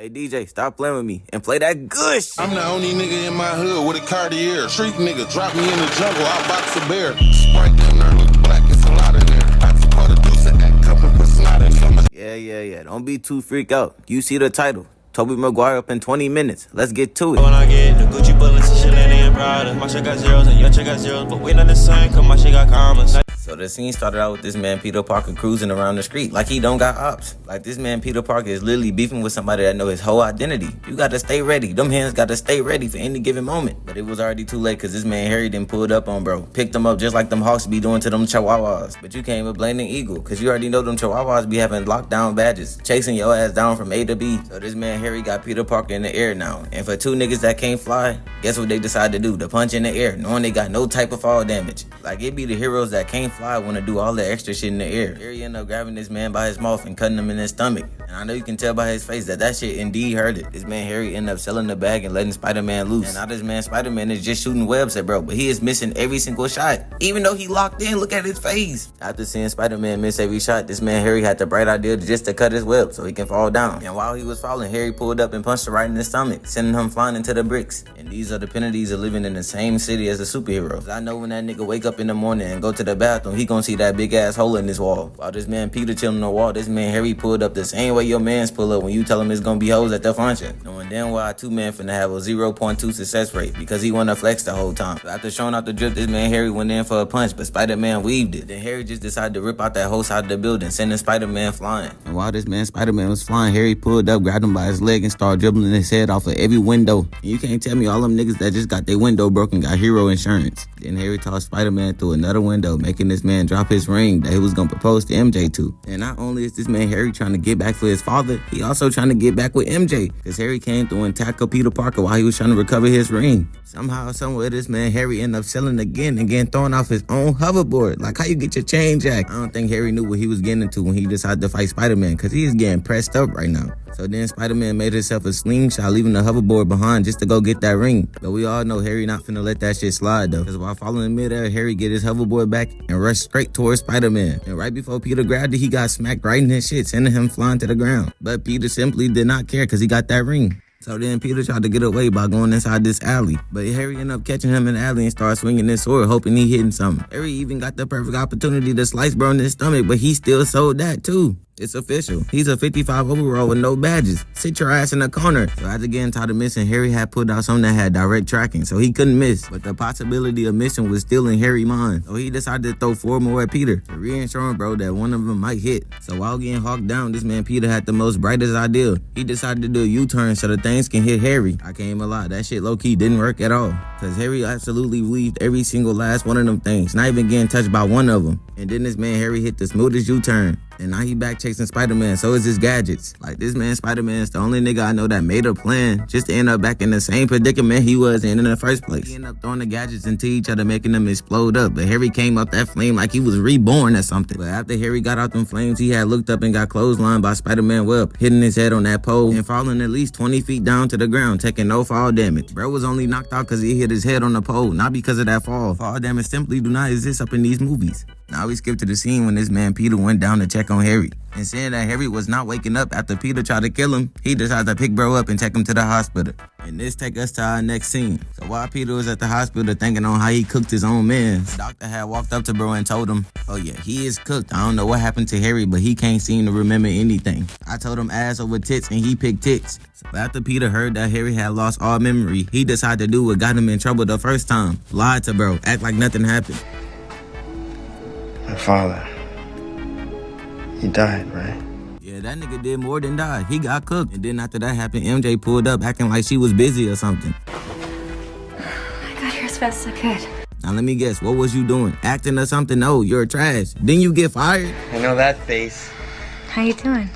Hey DJ, stop playing with me and play that good shit. I'm the only nigga in my hood with a Cartier. Street nigga, drop me in the jungle, I'll box a bear. Sprite down there, look black, it's a lot in there. I just caught a deuce and act up and put snot in coming. Yeah. Don't be too freaked out. You see the title. Tobey Maguire up in 20 minutes. Let's get to it. When I get the Gucci bullets and Chanel and Prada, my shit got zeros and your shit got zeros, but we not the same, cause my shit got commas. So the scene started out with this man Peter Parker cruising around the street like he don't got ops. Like this man Peter Parker is literally beefing with somebody that know his whole identity. You gotta stay ready. Them hands gotta stay ready for any given moment. But it was already too late cause this man Harry done pulled up on bro. Picked him up just like them hawks be doing to them chihuahuas. But you can't even blame the eagle cause you already know them chihuahuas be having lockdown badges. Chasing your ass down from A to B. So this man Harry got Peter Parker in the air now. And for two niggas that can't fly, guess what they decide to do? To punch in the air knowing they got no type of fall damage. Like it be the heroes that can't fly wanna do all the extra shit in the air. Harry ended up grabbing this man by his mouth and cutting him in his stomach. And I know you can tell by his face that shit indeed hurt it. This man Harry ended up selling the bag and letting Spider-Man loose. And now this man Spider-Man is just shooting webs at bro, but he is missing every single shot. Even though he locked in, look at his face. After seeing Spider-Man miss every shot, this man Harry had the bright idea just to cut his web so he can fall down. And while he was falling, Harry pulled up and punched him right in his stomach, sending him flying into the bricks. And these are the penalties of living in the same city as a superhero. I know when that nigga wake up in the morning and go to the bathroom, he gonna see that big ass hole in his wall. While this man Peter chilling on the wall, this man Harry pulled up the same way your mans pull up when you tell him it's gonna be hoes at the function. Knowing damn well two men finna have a 0.2 success rate because he wanna flex the whole time. So after showing out the drip, this man Harry went in for a punch, but Spider-Man weaved it. Then Harry just decided to rip out that whole side of the building, sending Spider-Man flying. And while this man Spider-Man was flying, Harry pulled up, grabbed him by his leg, and started dribbling his head off of every window. And you can't tell me all them niggas that just got their window broken got hero insurance. Then Harry tossed Spider-Man through another window, making this man drop his ring that he was gonna propose to MJ to. And not only is this man Harry trying to get back for his father, he also trying to get back with MJ. Cause Harry came through and tackled Peter Parker while he was trying to recover his ring. Somehow, somewhere, this man Harry ended up selling again and getting thrown off his own hoverboard. Like how you get your chain jack? I don't think Harry knew what he was getting into when he decided to fight Spider-Man, cause he is getting pressed up right now. So then Spider-Man made himself a slingshot, leaving the hoverboard behind just to go get that ring. But we all know Harry not finna let that shit slide though. Cause while falling in midair, Harry get his hoverboard back and rushed straight towards Spider-Man. And right before Peter grabbed it, he got smacked right in his shit, sending him flying to the ground. But Peter simply did not care cause he got that ring. So then Peter tried to get away by going inside this alley. But Harry ended up catching him in the alley and started swinging his sword, hoping he hitting something. Harry even got the perfect opportunity to slice bro in his stomach, but he still sold that too. It's official. He's a 55 overall with no badges. Sit your ass in the corner. So after getting tired of missing, Harry had put out something that had direct tracking, so he couldn't miss. But the possibility of missing was still in Harry's mind. So he decided to throw 4 more at Peter, reassuring bro that one of them might hit. So while getting hawked down, this man Peter had the most brightest idea. He decided to do a U-turn so the things can hit Harry. I can't even lie, that shit low-key didn't work at all. Cause Harry absolutely weaved every single last one of them things, not even getting touched by one of them. And then this man Harry hit the smoothest U-turn. And now he back chasing Spider-Man, so is his gadgets. Like this man Spider-Man is the only nigga I know that made a plan just to end up back in the same predicament he was in the first place. He ended up throwing the gadgets into each other, making them explode up. But Harry came up that flame like he was reborn or something. But after Harry got out them flames, he had looked up and got clotheslined by Spider-Man web, hitting his head on that pole and falling at least 20 feet down to the ground, taking no fall damage. Bro was only knocked out because he hit his head on the pole, not because of that fall. Fall damage simply do not exist up in these movies. Now we skip to the scene when this man Peter went down to check on Harry. And seeing that Harry was not waking up after Peter tried to kill him, he decided to pick bro up and take him to the hospital. And this take us to our next scene. So while Peter was at the hospital thinking on how he cooked his own man, the doctor had walked up to bro and told him, oh yeah, he is cooked. I don't know what happened to Harry, but he can't seem to remember anything. I told him ass over tits and he picked tits. So after Peter heard that Harry had lost all memory, he decided to do what got him in trouble the first time. Lied to bro, act like nothing happened. My father, he died, right? Yeah, that nigga did more than die. He got cooked. And then after that happened, MJ pulled up acting like she was busy or something. I got here as fast as I could. Now let me guess, what was you doing? Acting or something? No, you're trash. Didn't you get fired? I know that face. How you doing?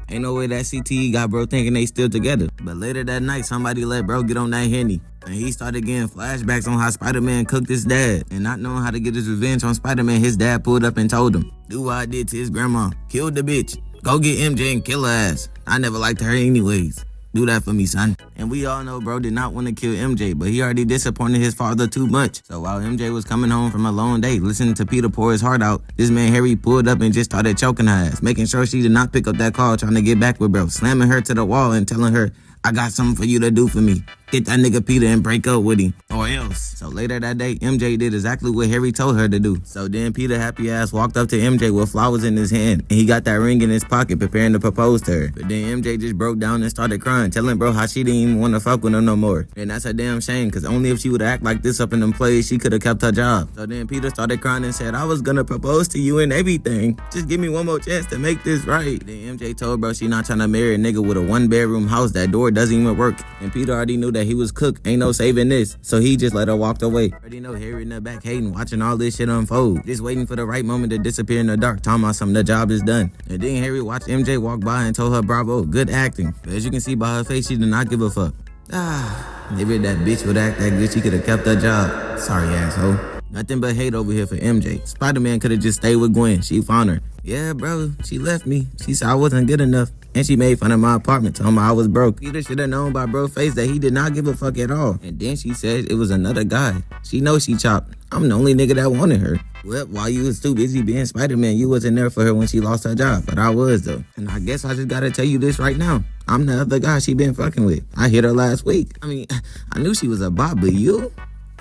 Ain't no way that CTE got bro thinking they still together. But later that night, somebody let bro get on that Henny. And he started getting flashbacks on how Spider-Man cooked his dad. And not knowing how to get his revenge on Spider-Man, his dad pulled up and told him, do what I did to his grandma. Killed the bitch. Go get MJ and kill her ass. I never liked her anyways. Do that for me, son. And we all know bro did not want to kill MJ, but he already disappointed his father too much. So while MJ was coming home from a long day, listening to Peter pour his heart out, this man Harry pulled up and just started choking her ass, making sure she did not pick up that call, trying to get back with bro, slamming her to the wall and telling her, I got something for you to do for me. Get that nigga Peter and break up with him, or else. So later that day, MJ did exactly what Harry told her to do. So then Peter happy ass walked up to MJ with flowers in his hand, and he got that ring in his pocket preparing to propose to her. But then MJ just broke down and started crying, telling bro how she didn't even want to fuck with him no more. And that's a damn shame, cause only if she would act like this up in them plays, she could have kept her job. So then Peter started crying and said, I was gonna propose to you and everything. Just give me one more chance to make this right. Then MJ told bro she not trying to marry a nigga with a 1-bedroom house that door doesn't even work. And Peter already knew that he was cooked. Ain't no saving this. So he just let her walk away. Already know Harry in the back hating, watching all this shit unfold. Just waiting for the right moment to disappear in the dark, talking about something, the job is done. And then Harry watched MJ walk by and told her bravo, good acting. But as you can see by her face, she did not give a fuck. Maybe that bitch would act that good, she could have kept her job. Sorry, asshole. Nothing but hate over here for MJ. Spider-Man could have just stayed with Gwen. She found her. Yeah, bro, she left me. She said I wasn't good enough. And she made fun of my apartment, telling me I was broke. Peter should have known by bro's face that he did not give a fuck at all. And then she said it was another guy. She knows she chopped. I'm the only nigga that wanted her. Well, while you was too busy being Spider-Man, you wasn't there for her when she lost her job. But I was, though. And I guess I just gotta tell you this right now. I'm the other guy she been fucking with. I hit her last week. I mean, I knew she was a bop, but you?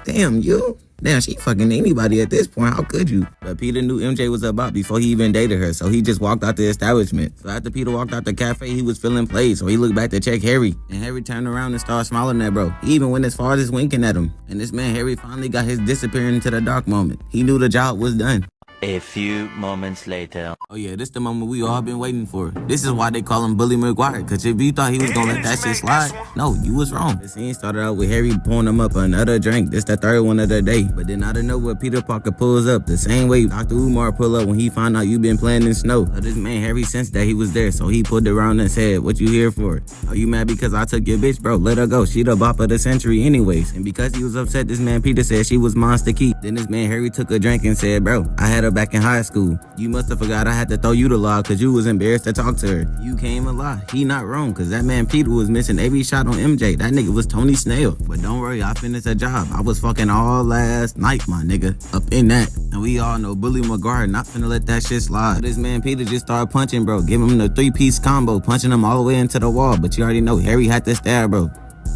Damn, you? Damn, she fucking anybody at this point. How could you? But Peter knew MJ was a bop before he even dated her, so he just walked out the establishment. So after Peter walked out the cafe, he was feeling played, so he looked back to check Harry. And Harry turned around and started smiling at bro. He even went as far as winking at him. And this man Harry finally got his disappearing into the dark moment. He knew the job was done. A few moments later. Oh yeah, this the moment we all been waiting for. This is why they call him Bully Maguire, cause if you thought he was gonna let that shit slide, no, you was wrong. The scene started out with Harry pouring him up another drink. This the third one of the day. But then out of nowhere, Peter Parker pulls up the same way Dr. Umar pull up when he found out you been playing in snow. So this man Harry sensed that he was there, so he pulled around and said, what you here for? Are you mad because I took your bitch? Bro, let her go. She the bop of the century anyways. And because he was upset, this man Peter said she was mine to keep. Then this man Harry took a drink and said, bro, I had her back in high school. You must have forgot I had to throw you the log cause you was embarrassed to talk to her. You came a lie. He not wrong cause that man Peter was missing every shot on MJ. That nigga was Tony Snell. But don't worry, I finished a job. I was fucking all last night, my nigga. Up in that. And we all know Bully Maguire not finna let that shit slide. This man Peter just started punching bro. Give him the 3-piece combo, punching him all the way into the wall. But you already know Harry had to stab bro.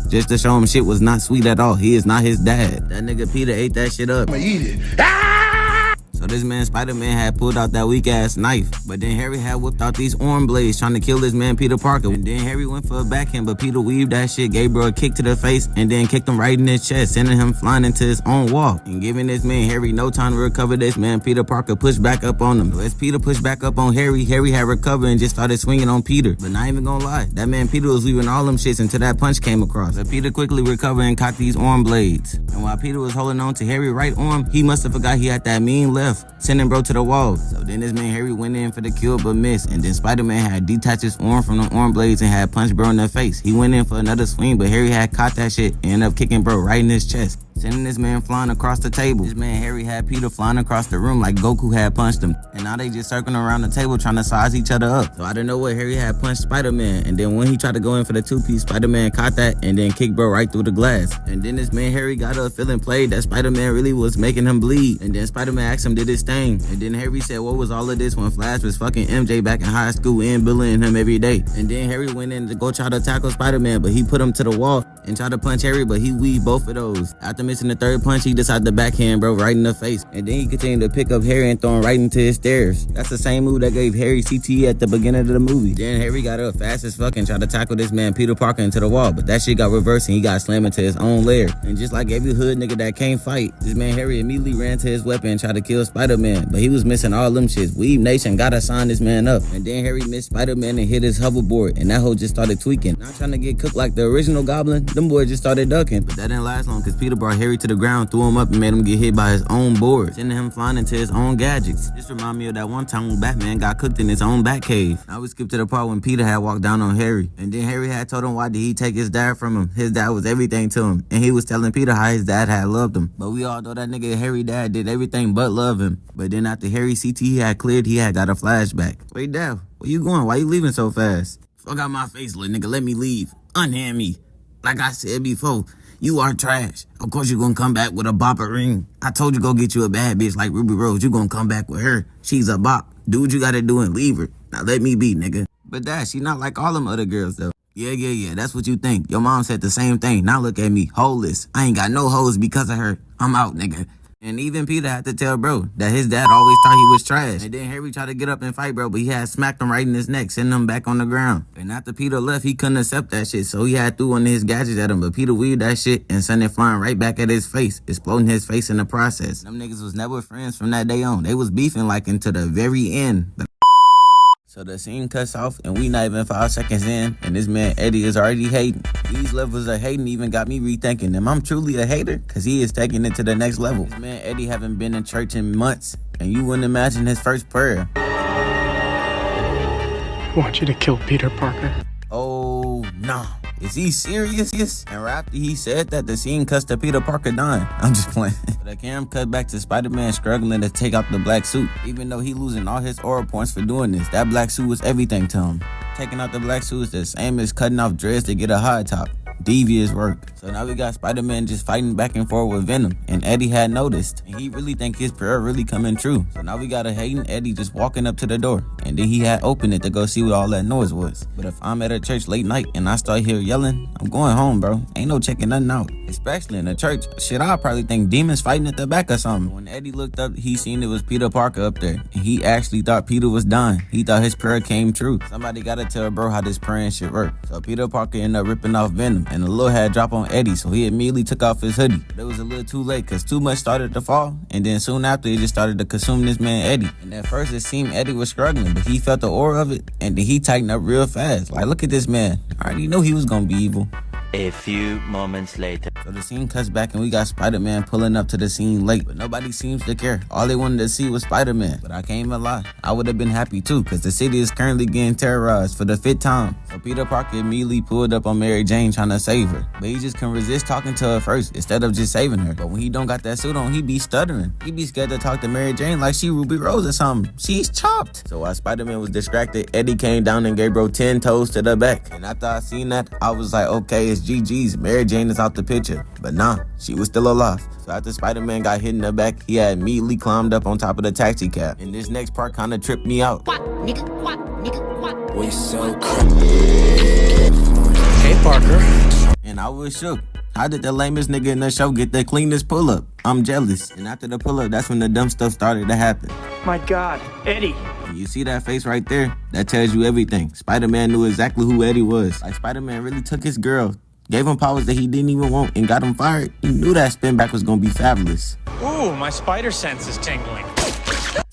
Just to show him shit was not sweet at all. He is not his dad. That nigga Peter ate that shit up. I'ma eat it. So this man Spider-Man had pulled out that weak ass knife. But then Harry had whipped out these arm blades trying to kill this man Peter Parker. And then Harry went for a backhand, but Peter weaved that shit, gave bro a kick to the face, and then kicked him right in his chest, sending him flying into his own wall. And giving this man Harry no time to recover, this man Peter Parker pushed back up on him. So as Peter pushed back up on Harry, Harry had recovered and just started swinging on Peter. But not even gonna lie, that man Peter was weaving all them shits until that punch came across. But Peter quickly recovered and caught these arm blades. And while Peter was holding on to Harry's right arm, he must have forgot he had that mean left, sending bro to the wall. So then this man Harry went in for the kill but missed, and then Spider-Man had detached his arm from the arm blades and had punched bro in the face. He went in for another swing, but Harry had caught that shit and ended up kicking bro right in his chest, sending this man flying across the table. This man Harry had Peter flying across the room like Goku had punched him, and now they just circling around the table trying to size each other up. So I didn't know what Harry had punched Spider-Man, and then when he tried to go in for the 2-piece, Spider-Man caught that and then kicked bro right through the glass. And then this man Harry got up feeling played that Spider-Man really was making him bleed, and then Spider-Man asked him did his thing, and then Harry said what was all of this when Flash was fucking MJ back in high school and bullying him every day. And then Harry went in to go try to tackle Spider-Man, but he put him to the wall and tried to punch Harry, but he weaved both of those. After missing the third punch, he decided to backhand bro right in the face, and then he continued to pick up Harry and throw him right into his stairs. That's the same move that gave Harry CTE at the beginning of the movie. Then Harry got up fast as fuck and tried to tackle this man Peter Parker into the wall, but that shit got reversed and he got slammed into his own lair. And just like every hood nigga that can't fight, this man Harry immediately ran to his weapon and tried to kill Spider-Man, but he was missing all them shits. Weave Nation gotta sign this man up. And then Harry missed Spider-Man and hit his hoverboard, and that hoe just started tweaking. Not trying to get cooked like the original Goblin, them boys just started ducking. But that didn't last long because Peter brought Harry to the ground, threw him up, and made him get hit by his own board, sending him flying into his own gadgets. This remind me of that one time when Batman got cooked in his own Batcave. Now we skip to the part when Peter had walked down on Harry, and then Harry had told him why did he take his dad from him. His dad was everything to him, and he was telling Peter how his dad had loved him. But we all know that nigga Harry dad did everything but love him. But then after Harry CT had cleared, he had got a flashback. Wait, Dad, where you going? Why you leaving so fast? Fuck out my face, little nigga. Let me leave. Unhand me. Like I said before, you are trash. Of course you gonna come back with a bopper ring. I told you go get you a bad bitch like Ruby Rose. You gonna come back with her. She's a bop. Do what you gotta do and leave her. Now let me be, nigga. But Dad, she not like all them other girls though. Yeah, that's what you think. Your mom said the same thing. Now look at me, holeless. I ain't got no hoes because of her. I'm out, nigga. And even Peter had to tell bro that his dad always thought he was trash. And then Harry tried to get up and fight bro, but he had smacked him right in his neck, sending him back on the ground. And after Peter left, he couldn't accept that shit, so he had threw one of his gadgets at him, but Peter weaved that shit and sent it flying right back at his face, exploding his face in the process. Them niggas was never friends from that day on. They was beefing like into the very end. So the scene cuts off and we not even 5 seconds in and this man Eddie is already hating. These levels of hating even got me rethinking, am I truly a hater? Cause he is taking it to the next level. This man Eddie haven't been in church in months and you wouldn't imagine his first prayer. I want you to kill Peter Parker. Oh, nah. Is he serious? And right after he said that, the scene cuts to Peter Parker dying. I'm just playing. But the camera cut back to Spider-Man struggling to take out the black suit. Even though he losing all his aura points for doing this, that black suit was everything to him. Taking out the black suit is the same as cutting off dreads to get a high top. Devious work. So now we got Spider-Man just fighting back and forth with Venom, and Eddie had noticed, and he really think his prayer really coming true. So now we got a hating Eddie just walking up to the door, and then he had opened it to go see what all that noise was. But if I'm at a church late night and I start hear yelling, I'm going home, bro. Ain't no checking nothing out. Especially in a church. Shit, I'll probably think demons fighting at the back or something. When Eddie looked up, he seen it was Peter Parker up there, and he actually thought Peter was dying. He thought his prayer came true. Somebody gotta tell bro how this praying shit work. So Peter Parker ended up ripping off Venom, and the little had dropped on Eddie, so he immediately took off his hoodie. But it was a little too late because too much started to fall, and then soon after it just started to consume this man Eddie. And at first it seemed Eddie was struggling, but he felt the aura of it, and then he tightened up real fast. Like, look at this man. I already knew he was gonna be evil. A few moments later. So the scene cuts back and we got Spider-Man pulling up to the scene late, but nobody seems to care. All they wanted to see was Spider-Man, but I can't even lie, I would have been happy too, because the city is currently getting terrorized for the 5th time. So Peter Parker immediately pulled up on Mary Jane trying to save her, but he just couldn't resist talking to her first instead of just saving her. But when he don't got that suit on, he be stuttering. He be scared to talk to Mary Jane like she Ruby Rose or something. She's chopped. So while Spider-Man was distracted, Eddie came down and gave bro 10 toes to the back. And after I seen that, I was like, okay, it's GG's. Mary Jane is out the picture. But nah, she was still alive. So after Spider-Man got hit in the back, he had immediately climbed up on top of the taxi cab. And this next part kind of tripped me out. We so Hey, Parker. And I was shook. How did the lamest nigga in the show get the cleanest pull-up? I'm jealous. And after the pull-up, that's when the dumb stuff started to happen. My God, Eddie. And you see that face right there? That tells you everything. Spider-Man knew exactly who Eddie was. Like, Spider-Man really took his girl, gave him powers that he didn't even want, and got him fired. He knew that spin back was gonna be fabulous. Ooh, my spider sense is tingling.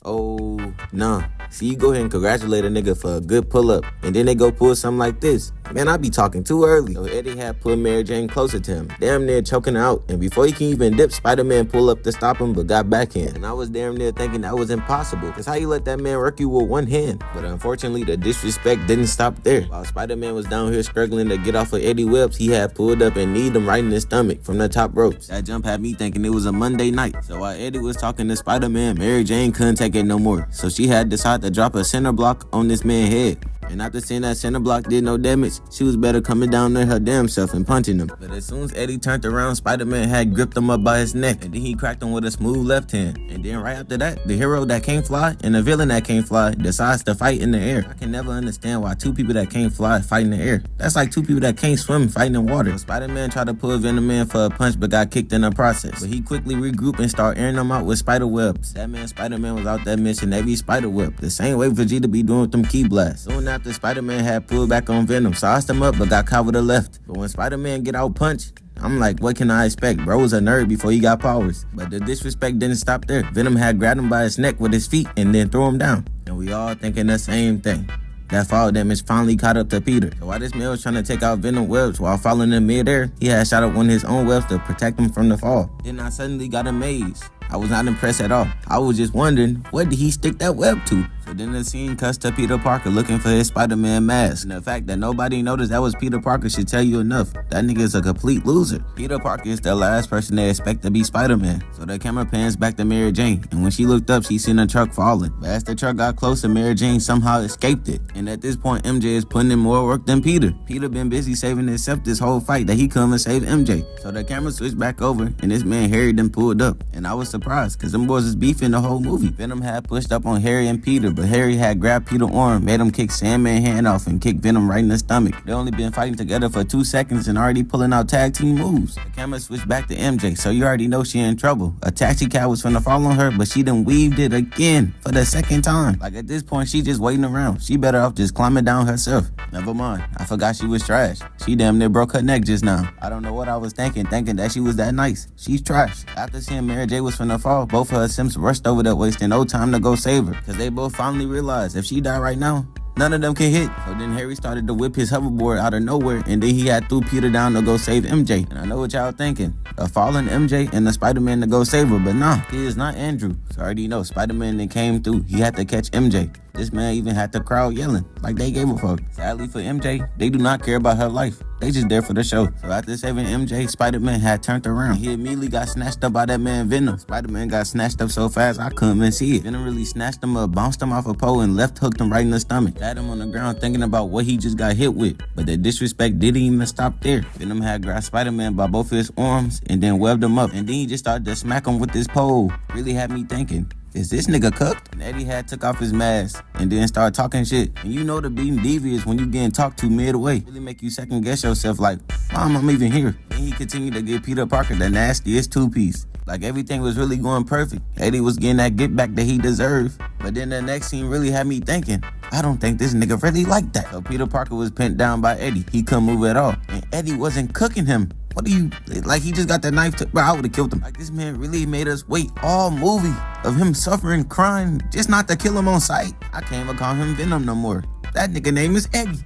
Oh, nah. See, you go ahead and congratulate a nigga for a good pull-up, and then they go pull something like this. Man, I be talking too early. So Eddie had pulled Mary Jane closer to him, damn near choking her out. And before he can even dip, Spider-Man pulled up to stop him, but got backhand. And I was damn near thinking that was impossible, because how you let that man work you with one hand? But unfortunately, the disrespect didn't stop there. While Spider-Man was down here struggling to get off of Eddie webs, he had pulled up and kneed him right in his stomach from the top ropes. That jump had me thinking it was a Monday night. So while Eddie was talking to Spider-Man, Mary Jane couldn't take it no more. So she had decided to drop a center block on this man's head. And after seeing that center block did no damage, she was better coming down there her damn self and punching him. But as soon as Eddie turned around, Spider-Man had gripped him up by his neck, and then he cracked him with a smooth left hand. And then right after that, the hero that can't fly and the villain that can't fly decides to fight in the air. I can never understand why two people that can't fly fight in the air. That's like two people that can't swim fighting in water. So Spider-Man tried to pull Venom in for a punch but got kicked in the process. But he quickly regrouped and started airing them out with spider webs. That man Spider-Man was out there missing every spider web, the same way Vegeta be doing with them key blasts. Soon after, Spider-Man had pulled back on Venom, sauced him up but got caught with a left. But when Spider-Man get out punched, I'm like, what can I expect? Bro was a nerd before he got powers. But the disrespect didn't stop there. Venom had grabbed him by his neck with his feet and then threw him down. And we all thinking the same thing. That fall damage finally caught up to Peter. So while this man was trying to take out Venom webs while falling in midair, he had shot up one of his own webs to protect him from the fall. Then I suddenly got amazed. I was not impressed at all. I was just wondering, what did he stick that web to? So But then the scene cuts to Peter Parker looking for his Spider-Man mask. And the fact that nobody noticed that was Peter Parker should tell you enough. That nigga is a complete loser. Peter Parker is the last person they expect to be Spider-Man. So the camera pans back to Mary Jane. And when she looked up, she seen a truck falling. But as the truck got closer, Mary Jane somehow escaped it. And at this point, MJ is putting in more work than Peter. Peter been busy saving himself this whole fight that he come and save MJ. So the camera switched back over and this man Harry then pulled up. And I was surprised because them boys was beefing the whole movie. Venom had pushed up on Harry and Peter, but Harry had grabbed Peter's arm, made him kick Sandman's hand off and kick Venom right in the stomach. They only been fighting together for 2 seconds and already pulling out tag team moves. The camera switched back to MJ, so you already know she in trouble. A taxi cab was finna fall on her, but she done weaved it again for the second time. Like at this point, she just waiting around. She better off just climbing down herself. Never mind, I forgot she was trash. She damn near broke her neck just now. I don't know what I was thinking that she was that nice. She's trash. After seeing Mary J was finna fall, both of her Sims rushed over there wasting no time to go save her. Cause they both finally realized if she die right now, none of them can hit. So then Harry started to whip his hoverboard out of nowhere and then he had threw Peter down to go save MJ. And I know what y'all thinking. A fallen MJ and the Spider-Man to go save her, but nah, he is not Andrew. So I already know Spider-Man that came through, he had to catch MJ. This man even had the crowd yelling like they gave a fuck. Sadly for MJ, they do not care about her life. They just there for the show. So after saving MJ, Spider-Man had turned around. He immediately got snatched up by that man Venom. Spider-Man got snatched up so fast I couldn't even see it. Venom really snatched him up, bounced him off a pole, and left hooked him right in the stomach. Had him on the ground thinking about what he just got hit with. But the disrespect didn't even stop there. Venom had grabbed Spider-Man by both his arms and then webbed him up. And then he just started to smack him with this pole. Really had me thinking, is this nigga cooked? And Eddie had took off his mask and then started talking shit. And you know the being devious when you getting talked to midway. Really make you second guess yourself like, Mom, I'm even here. And he continued to give Peter Parker the nastiest two-piece. Like everything was really going perfect. Eddie was getting that get back that he deserved. But then the next scene really had me thinking, I don't think this nigga really like that. So Peter Parker was pinned down by Eddie. He couldn't move at all. And Eddie wasn't cooking him. What do you, like he just got that knife to, bro, I would've killed him. Like this man really made us wait all movie of him suffering, crying, just not to kill him on sight. I can't even call him Venom no more. That nigga name is Eddie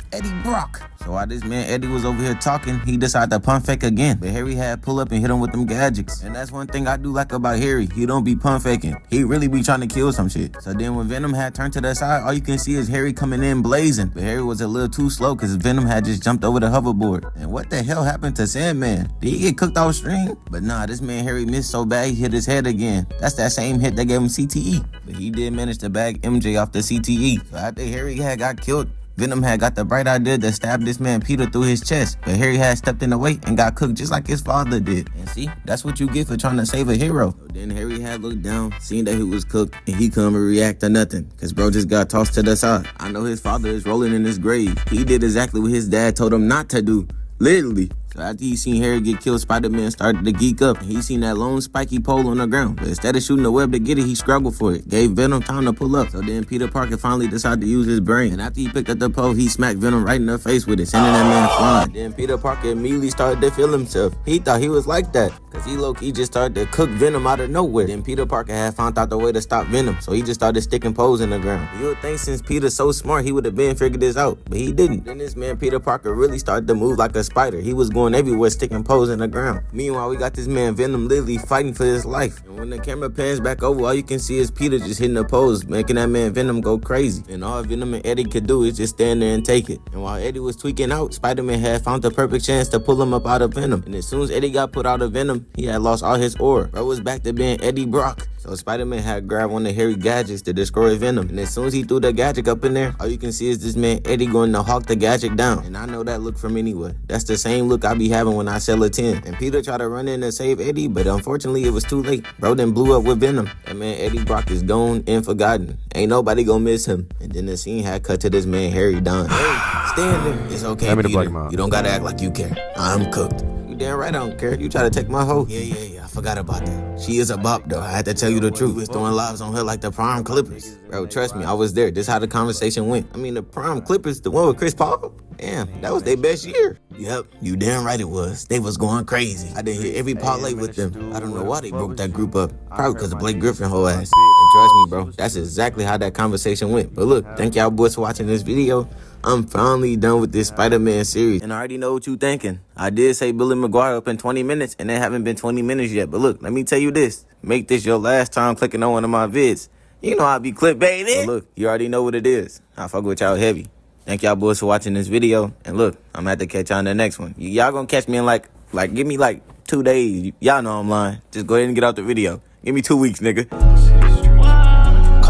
Brock. So while this man Eddie was over here talking, he decided to pump fake again. But Harry had pull up and hit him with them gadgets. And that's one thing I do like about Harry. He don't be pump faking. He really be trying to kill some shit. So then when Venom had turned to the side, all you can see is Harry coming in blazing. But Harry was a little too slow because Venom had just jumped over the hoverboard. And what the hell happened to Sandman? Did he get cooked off string? But nah, this man Harry missed so bad he hit his head again. That's that same hit that gave him CTE. But he did manage to bag MJ off the CTE. So after Harry had got killed, Venom had got the bright idea to stab this man Peter through his chest, but Harry had stepped in the way and got cooked just like his father did. And see, that's what you get for trying to save a hero. So then Harry had looked down, seen that he was cooked, and he couldn't react to nothing, cause bro just got tossed to the side. I know his father is rolling in his grave. He did exactly what his dad told him not to do, literally. So after he seen Harry get killed, Spider-Man started to geek up. And he seen that lone spiky pole on the ground. But instead of shooting the web to get it, he scrambled for it. Gave Venom time to pull up. So then Peter Parker finally decided to use his brain. And after he picked up the pole, he smacked Venom right in the face with it, sending that man flying. Then Peter Parker immediately started to feel himself. He thought he was like that, cause he low-key just started to cook Venom out of nowhere. Then Peter Parker had found out the way to stop Venom. So he just started sticking poles in the ground. You would think since Peter's so smart, he would have been figured this out. But he didn't. Then this man Peter Parker really started to move like a spider. He was going everywhere sticking pose in the ground. Meanwhile, we got this man Venom literally fighting for his life. And when the camera pans back over, all you can see is Peter just hitting the pose, making that man Venom go crazy. And all Venom and Eddie could do is just stand there and take it. And while Eddie was tweaking out, Spider-Man had found the perfect chance to pull him up out of Venom. And as soon as Eddie got put out of Venom, he had lost all his aura. Bro was back to being Eddie Brock. So Spider-Man had grabbed one of Harry's gadgets to destroy Venom. And as soon as he threw the gadget up in there, all you can see is this man Eddie going to hawk the gadget down. And I know that look from anywhere. That's the same look I be having when I sell a 10. And Peter tried to run in and save Eddie, but unfortunately it was too late. Bro then blew up with Venom. That man Eddie Brock is gone and forgotten. Ain't nobody gonna miss him. And then the scene had cut to this man Harry dying. Hey, stand there. It's okay, Peter. You don't gotta act like you care. I'm cooked. You damn right I don't care. You try to take my hoe. Yeah. I forgot about that. She is a bop though. I had to tell you the truth. We was throwing lives on her like the Prime Clippers. Bro, trust me, I was there. This is how the conversation went. I mean, the Prime Clippers, the one with Chris Paul? Damn, that was their best year. Yep, you damn right it was. They was going crazy. I didn't hear every parlay with them. I don't know why they broke that group up. Probably because of Blake Griffin whole ass. And trust me, bro, that's exactly how that conversation went. But look, thank y'all boys for watching this video. I'm finally done with this Spider-Man series. And I already know what you thinking. I did say Billy Maguire up in 20 minutes, and they haven't been 20 minutes yet. But look, let me tell you this. Make this your last time clicking on one of my vids. You know I be clickbaiting. But look, you already know what it is. I fuck with y'all heavy. Thank y'all boys for watching this video. And look, I'm gonna have to catch y'all in the next one. Y'all gonna catch me in like give me like 2 days. Y'all know I'm lying. Just go ahead and get out the video. Give me 2 weeks, nigga.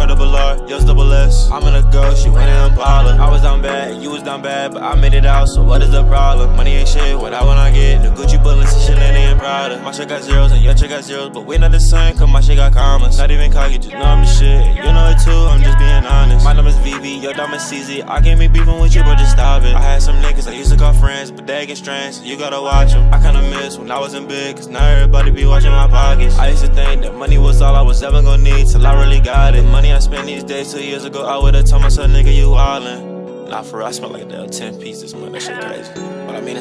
Double R, yours double S. I'm in a ghost, you in an Impala. I was down bad, you was down bad, but I made it out, so what is the problem? Money ain't shit, what I wanna get. The Gucci bullets and shit ain't Prada. My shit got zeros and your shit got zeros, but we not the same, cause my shit got commas. Not even cocky, just know I'm the shit. You know it too, I'm just being honest. My name is VV, your dumb is CZ. I can't be beefing with you, but just stop it. I had some niggas I used to call friends, but they get strange, so you gotta watch them. I kinda miss when I wasn't big, cause now everybody be watching my pockets. I used to think that money was all I was ever gonna need, till I really got it. The money I spent these days, 2 years ago, I would've told myself, nigga, you wildin'. Not for real, I smell like a damn 10 pieces, man, that shit crazy. But I mean,